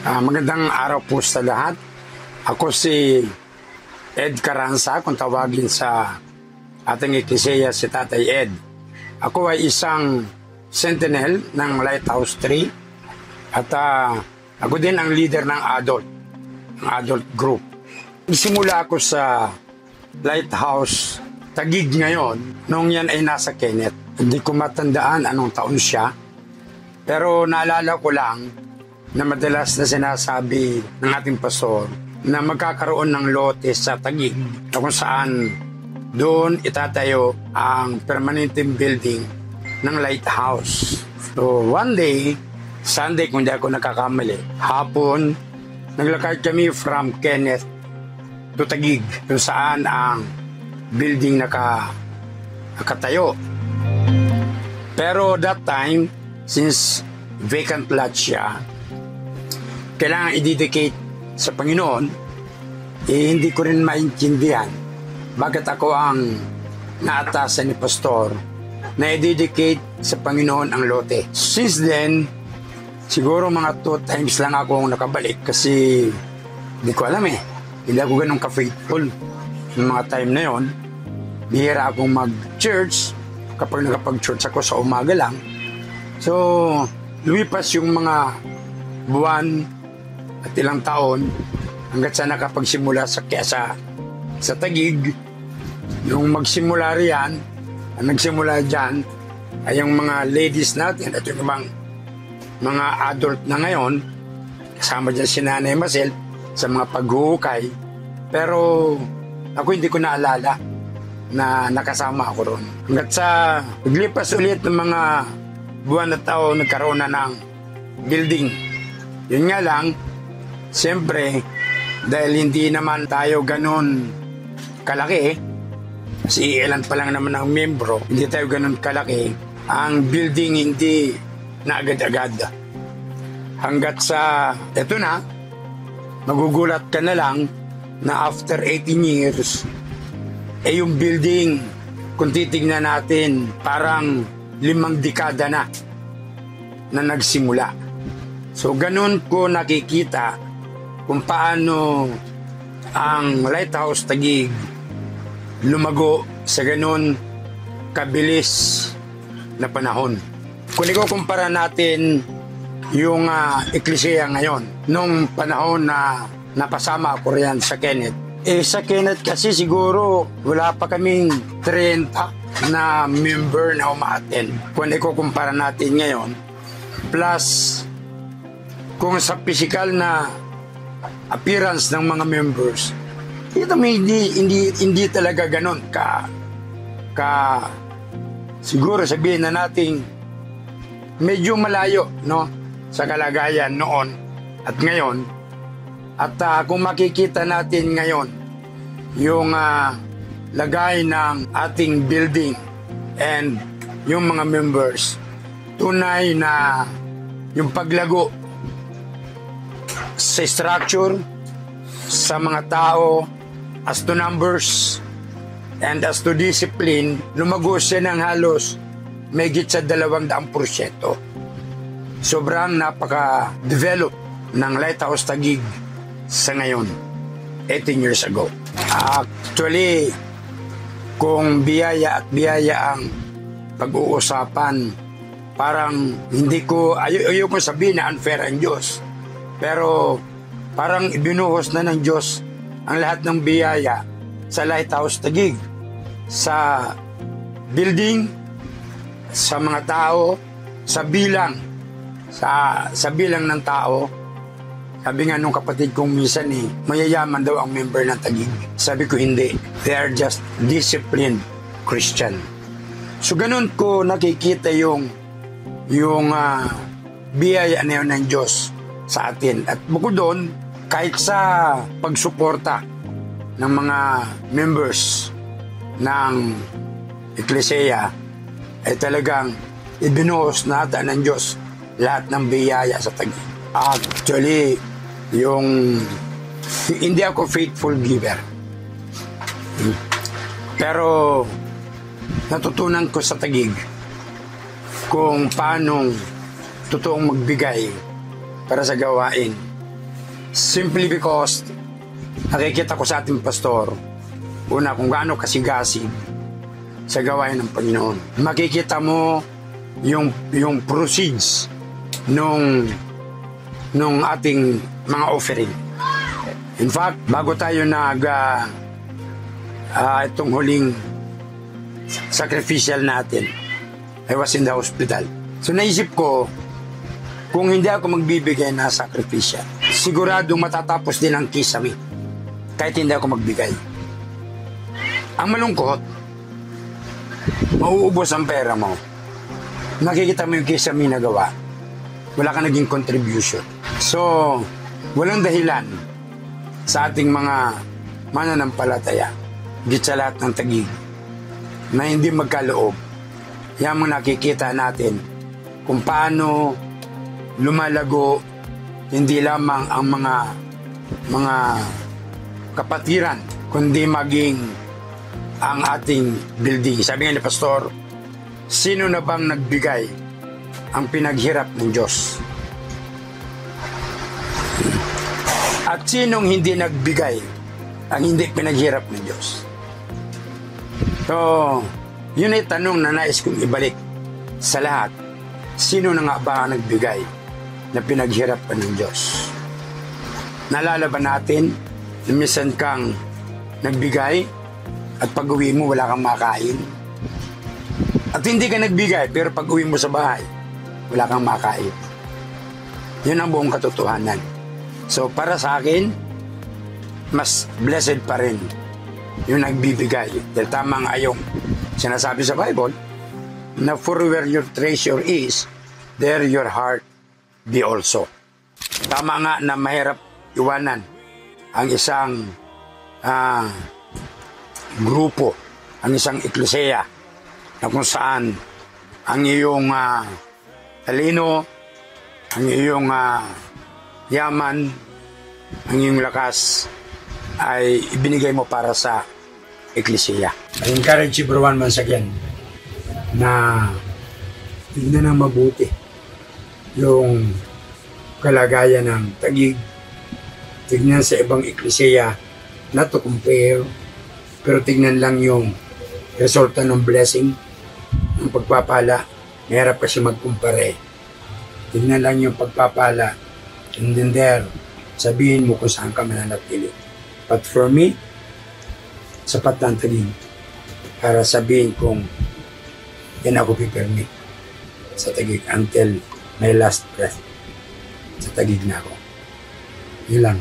Magandang araw po sa lahat. Ako si Ed Caranza, kung tawagin sa ating iklesia si Tatay Ed. Ako ay isang sentinel ng Lighthouse 3 at ako din ang leader ng adult group. Nagsimula ako sa Lighthouse Taguig ngayon, noong yan ay nasa Kenneth. Hindi ko matandaan anong taon siya, pero naalala ko lang na madalas na sinasabi ng ating pastor na magkakaroon ng lote sa Taguig na kung saan doon itatayo ang permanenteng building ng Lighthouse. So one day, Sunday kung di ako nakakamali, hapon, naglakad kami from Kenneth to Taguig kung saan ang building nakatayo. Pero that time, since vacant lot siya, kailangan i-dedicate sa Panginoon, hindi ko rin maintindihan bakit ako ang naatasan ni Pastor na i-dedicate sa Panginoon ang lote. Since then, siguro mga 2 times lang ako nakabalik kasi hindi ko alam hindi ako ganun ka-faithful yung mga time na yon. Bihira akong mag-church kapag nakapag-church ako sa umaga lang. So, lumipas yung mga buwan at ilang taon hanggat sa nakapagsimula sa Taguig. Yung magsimula riyan, ang nagsimula dyan ay yung mga ladies natin at yung mga adult na ngayon, kasama dyan si Nanay Marcel sa mga paghuhukay. Pero ako hindi ko naalala na nakasama ako ron. Hanggat sa paglipas ulit ng mga buwan at taon, nagkaroon na ng building. Yun nga lang, siyempre, dahil hindi naman tayo ganun kalaki, kasi ilan pa lang naman ang membro, hindi tayo ganun kalaki, ang building hindi na agad-agad. Hanggat sa, eto na, magugulat ka na lang na after 18 years, yung building, kung titignan natin, parang 5 dekada na nagsimula. So, ganun ko nakikita kung paano ang Lighthouse Taguig lumago sa ganun kabilis na panahon. Kung ikukumpara natin yung eklesia ngayon, nung panahon na napasama ako riyan sa Kenneth, sa Kenneth kasi siguro wala pa kaming 30 na member na umaattend. Kung ikukumpara natin ngayon, plus kung sa physical na appearance ng mga members, hindi talaga ganon ka siguro sabihin na natin medyo malayo sa kalagayan noon at ngayon. At kung makikita natin ngayon yung lagay ng ating building and yung mga members, tunay na yung paglago sa structure, sa mga tao, as to numbers, and as to discipline, lumago siya ng halos megit sa 200%. Sobrang napaka-develop ng Lighthouse Taguig sa ngayon, 18 years ago. Actually, kung biyaya at biyaya ang pag-uusapan, parang ayoko sabihin na unfair ang Diyos. Pero parang ibinuhos na ng Diyos ang lahat ng biyaya sa Lighthouse Taguig. Sa building, sa mga tao, sa bilang ng tao. Sabi nga nung kapatid kong minsan mayayaman daw ang member ng Taguig. Sabi ko hindi. They are just disciplined Christian. So ganun ko nakikita yung biyaya na yun ng Diyos sa atin. At bukod doon, kahit sa pagsuporta ng mga members ng eklesia, ay talagang ibinuhos nata ng Diyos lahat ng biyaya sa Taguig. Actually, hindi ako faithful giver. Pero natutunan ko sa Taguig kung paano totoong magbigay para sa gawain Simply because nakikita ko sa ating pastor, una kung gaano kasigasig sa gawain ng Panginoon. Makikita mo yung proceeds nung ating mga offering. In fact, bago tayo itong huling sacrificial natin, I was in the hospital. So naisip ko, kung hindi ako magbibigay na sacrificial, siguradong matatapos din ang kisame kahit hindi ako magbigay. Ang malungkot, mauubos ang pera mo. Nakikita mo yung kisame na gawa, wala ka naging contribution. So, walang dahilan sa ating mga mananampalataya, higit sa lahat ng Taguig, na hindi magkaloob. Yan mo nakikita natin kung paano lumalago hindi lamang ang mga kapatiran, kundi maging ang ating building. Sabi nga ni Pastor, sino na bang nagbigay ang pinaghirap ng Diyos? At sinong hindi nagbigay ang hindi pinaghirap ng Diyos? So, yun ay tanong na nais kong ibalik sa lahat. Sino na nga ba ang nagbigay na pinaghirapan ng Diyos? Naalala ba natin na minsan kang nagbigay at pag-uwi mo wala kang makain? At hindi ka nagbigay pero pag-uwi mo sa bahay wala kang makain. Yun ang buong katotohanan. So para sa akin, mas blessed pa rin yung nagbibigay. Dahil tama nga yung sinasabi sa Bible na for where your treasure is, there your heart be also. Tama nga na mahirap iwanan ang isang grupo, ang isang eklesia na kung saan ang iyong talino, ang iyong yaman, ang iyong lakas ay ibinigay mo para sa eklesia. I encourage everyone once again na tignan ng mabuti yung kalagayan ng Taguig. Tignan sa ibang eklesia, not to compare, pero tignan lang yung resulta ng blessing, ng pagpapala. Mahirap kasi magkumpare. Tignan lang yung pagpapala, and then there, sabihin mo kung saan ka mananatili. But for me, sapat lang Taguig para sabihin kung yan ako pipirmi sa Taguig until my last breath. Sa Taguig na ako. Yun lang.